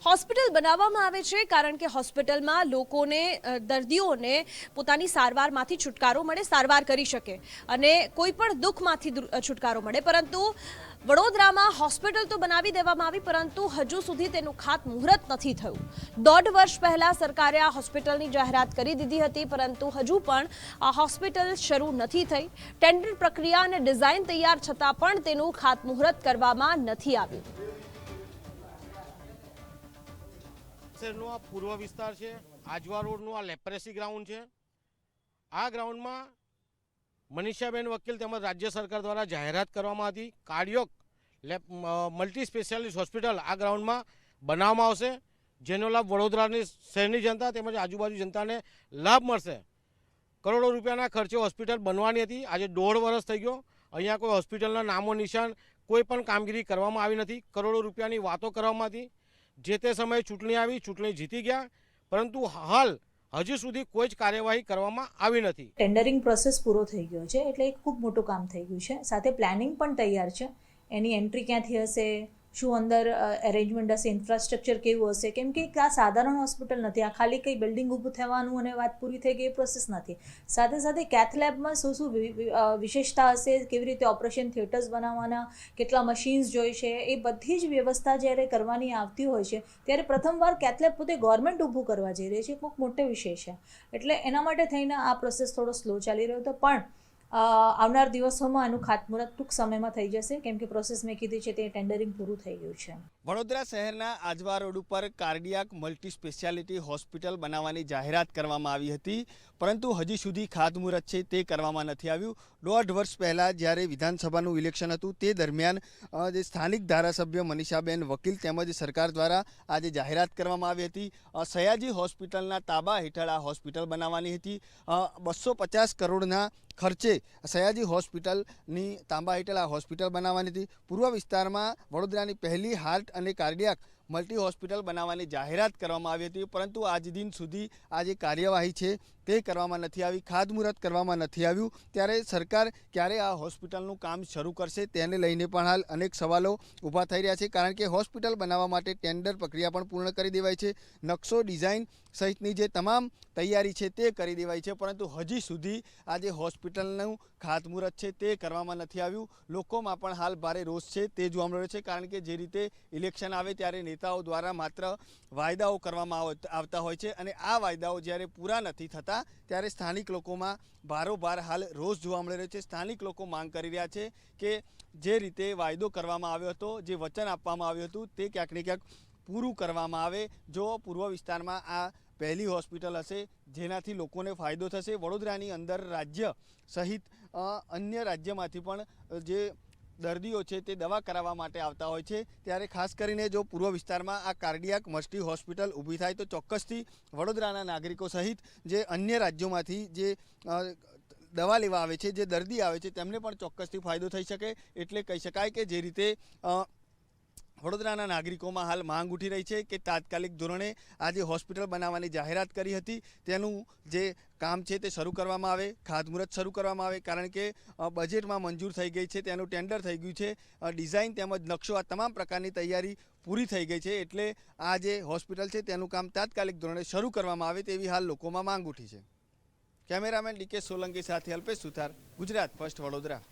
Hospital બનાવવામાં આવે છે કારણ કે હોસ્પિટલમાં લોકોને દર્દીઓને પોતાની સારવારમાંથી છુટકારો મળે, સારવાર કરી શકે અને કોઈ પણ દુઃખમાંથી છુટકારો મળે। પરંતુ વડોદરામાં હોસ્પિટલ તો બનાવી દેવામાં આવી, પરંતુ હજુ સુધી તેનું ખાતમુહૂર્ત નથી થયું। 1.5 વર્ષ પહેલા સરકારે આ હોસ્પિટલની જાહેરાત કરી દીધી હતી, પરંતુ હજુ પણ આ હોસ્પિટલ શરૂ નથી થઈ। ટેન્ડર પ્રક્રિયા અને ડિઝાઇન તૈયાર છતાં પણ તેનું ખાતમુહૂર્ત કરવામાં નથી આવ્યું। શહેરનો આ પૂર્વ વિસ્તાર છે, આજવા રોડનું આ લેપ્રેસી ગ્રાઉન્ડ છે। આ ગ્રાઉન્ડમાં મનીષાબેન વકીલ તેમજ રાજ્ય સરકાર દ્વારા જાહેરાત કરવામાં હતી, કાર્ડિયોક મલ્ટી સ્પેશિયાલિસ્ટ હોસ્પિટલ આ ગ્રાઉન્ડમાં બનાવવામાં આવશે, જેનો લાભ વડોદરાની શહેરની જનતા તેમજ આજુબાજુ જનતાને લાભ મળશે। કરોડો રૂપિયાના ખર્ચે હોસ્પિટલ બનવાની હતી। આજે 1.5 વર્ષ થઈ ગયો, અહીંયા કોઈ હોસ્પિટલના નામો નિશાન કોઈ પણ કામગીરી કરવામાં આવી નથી। કરોડો રૂપિયાની વાતો કરવામાં હતી, જે તે સમયે ચૂંટણી આવી, ચૂંટણી જીતી ગયા, પરંતુ હાલ હજી સુધી કોઈ જ કાર્યવાહી કરવામાં આવી નથી। ટેન્ડરિંગ પ્રોસેસ પૂરો થઈ ગયો છે, એટલે એક ખૂબ મોટું કામ થઈ ગયું છે। સાથે પ્લાનિંગ પણ તૈયાર છે। એની એન્ટ્રી ક્યાંથી હશે, શું અંદર અરેન્જમેન્ટ હશે, ઇન્ફ્રાસ્ટ્રક્ચર કેવું હશે, કેમ કે આ સાધારણ હોસ્પિટલ નથી। આ ખાલી કંઈ બિલ્ડિંગ ઊભું થવાનું અને વાત પૂરી થઈ ગઈ એ પ્રોસેસ નથી। સાથે સાથે કેથ લેબમાં શું શું વિશેષતા હશે, કેવી રીતે ઓપરેશન થિયેટર્સ બનાવવાના, કેટલા મશીન્સ જોઈશે, એ બધી જ વ્યવસ્થા જ્યારે કરવાની આવતી હોય છે ત્યારે પ્રથમવાર કેથ લેબ પોતે ગવર્મેન્ટ ઊભું કરવા જઈ રહી છે, ખૂબ મોટો વિષય છે। એટલે એના માટે થઈને આ પ્રોસેસ થોડો સ્લો ચાલી રહ્યો હતો, પણ આવનાર દિવસોમાં આનું ખાતમુહૂર્ત ટૂંક સમયમાં થઈ જશે, કેમ કે પ્રોસેસ મેં કીધી છે તે ટેન્ડરિંગ પૂરું થઈ ગયું છે। વડોદરા શહેરના આજવા રોડ ઉપર કાર્ડિયાક મલ્ટી સ્પેશિયાલિટી હોસ્પિટલ બનાવવાની જાહેરાત કરવામાં આવી હતી, પરંતુ હજી સુધી ખાતમુહૂર્ત છે તે કરવામાં નથી આવ્યું। 1.5 વર્ષ પહેલાં જ્યારે વિધાનસભાનું ઇલેક્શન હતું તે દરમિયાન જે સ્થાનિક ધારાસભ્ય મનીષાબેન વકીલ તેમજ સરકાર દ્વારા આજે જાહેરાત કરવામાં આવી હતી। સયાજી હોસ્પિટલના તાબા હેઠળ આ હોસ્પિટલ બનાવવાની હતી। 250 કરોડના ખર્ચે સયાજી હોસ્પિટલની તાંબા હેઠળ આ હોસ્પિટલ બનાવવાની હતી। પૂર્વ વિસ્તારમાં વડોદરાની પહેલી હાર્ટ અને કાર્ડિયાક મલ્ટી હોસ્પિટલ બનાવવાની જાહેરાત કરવામાં આવી હતી, પરંતુ આજ દિન સુધી આ જે કાર્યવાહી છે તે કરવામાં નથી આવી, ખાતમુહૂર્ત કરવામાં નથી આવ્યું। ત્યારે સરકાર ક્યારે આ હોસ્પિટલનું કામ શરૂ કરશે તેને લઈને પણ હાલ અનેક સવાલો ઊભા થઈ રહ્યા છે, કારણ કે હોસ્પિટલ બનાવવા માટે ટેન્ડર પ્રક્રિયા પણ પૂર્ણ કરી દેવાઈ છે, નકશો ડિઝાઇન સહિતની જે તમામ તૈયારી છે તે કરી દેવાઈ છે, પરંતુ હજી સુધી આ જે હોસ્પિટલનું ખાતમુહૂર્ત છે તે કરવામાં નથી આવ્યું। લોકોમાં પણ હાલ ભારે રોષ છે તે જોવા મળ્યો છે, કારણ કે જે રીતે ઇલેક્શન આવે ત્યારે નેતાઓ દ્વારા માત્ર વાયદાઓ કરવામાં આવતા હોય છે, અને આ વાયદાઓ જ્યારે પૂરા નથી થતા ત્યારે સ્થાનિક લોકોમાં ભારોભાર હાલ રોષ જોવા મળી રહ્યો છે। સ્થાનિક લોકો માંગ કરી રહ્યા છે કે જે રીતે વાયદો કરવામાં આવ્યો હતો, જે વચન આપવામાં આવ્યું હતું તે ક્યાંક ને ક્યાંક પૂરું કરવામાં આવે। જો પૂર્વ વિસ્તારમાં આ પહેલી હોસ્પિટલ હશે જેનાથી લોકોને ફાયદો થશે। વડોદરાની અંદર રાજ્ય સહિત અન્ય રાજ્યમાંથી પણ જે દર્દીઓ છે તે દવા કરાવવા માટે આવતા હોય છે, ત્યારે ખાસ કરીને જો પૂર્વ વિસ્તારમાં આ કાર્ડિયાક મલ્ટી હોસ્પિટલ ઊભી થાય તો ચોક્કસથી વડોદરાના નાગરિકો સહિત જે અન્ય રાજ્યોમાંથી જે દવા લેવા આવે છે, જે દર્દી આવે છે, તેમને પણ ચોક્કસથી ફાયદો થઈ શકે। એટલે કહી શકાય કે જે રીતે વડોદરાના નાગરિકોમાં હાલ માંગ ઉઠી રહી છે કે તાત્કાલિક ધોરણે આજે હોસ્પિટલ બનાવવાની જાહેરાત કરી હતી તેનું જે કામ છે તે શરૂ કરવામાં આવે, ખાતમુહૂર્ત શરૂ કરવામાં આવે, કારણ કે બજેટમાં મંજૂર થઈ ગઈ છે, તેનું ટેન્ડર થઈ ગયું છે, ડિઝાઇન તેમજ નકશો આ તમામ પ્રકારની તૈયારી પૂરી થઈ ગઈ છે। એટલે આ જે હોસ્પિટલ છે તેનું કામ તાત્કાલિક ધોરણે શરૂ કરવામાં આવે તેવી હાલ લોકોમાં માંગ ઉઠી છે। કેમેરામેન ડીકે સોલંકી સાથે અલ્પેશ સુથાર, ગુજરાત ફર્સ્ટ, વડોદરા।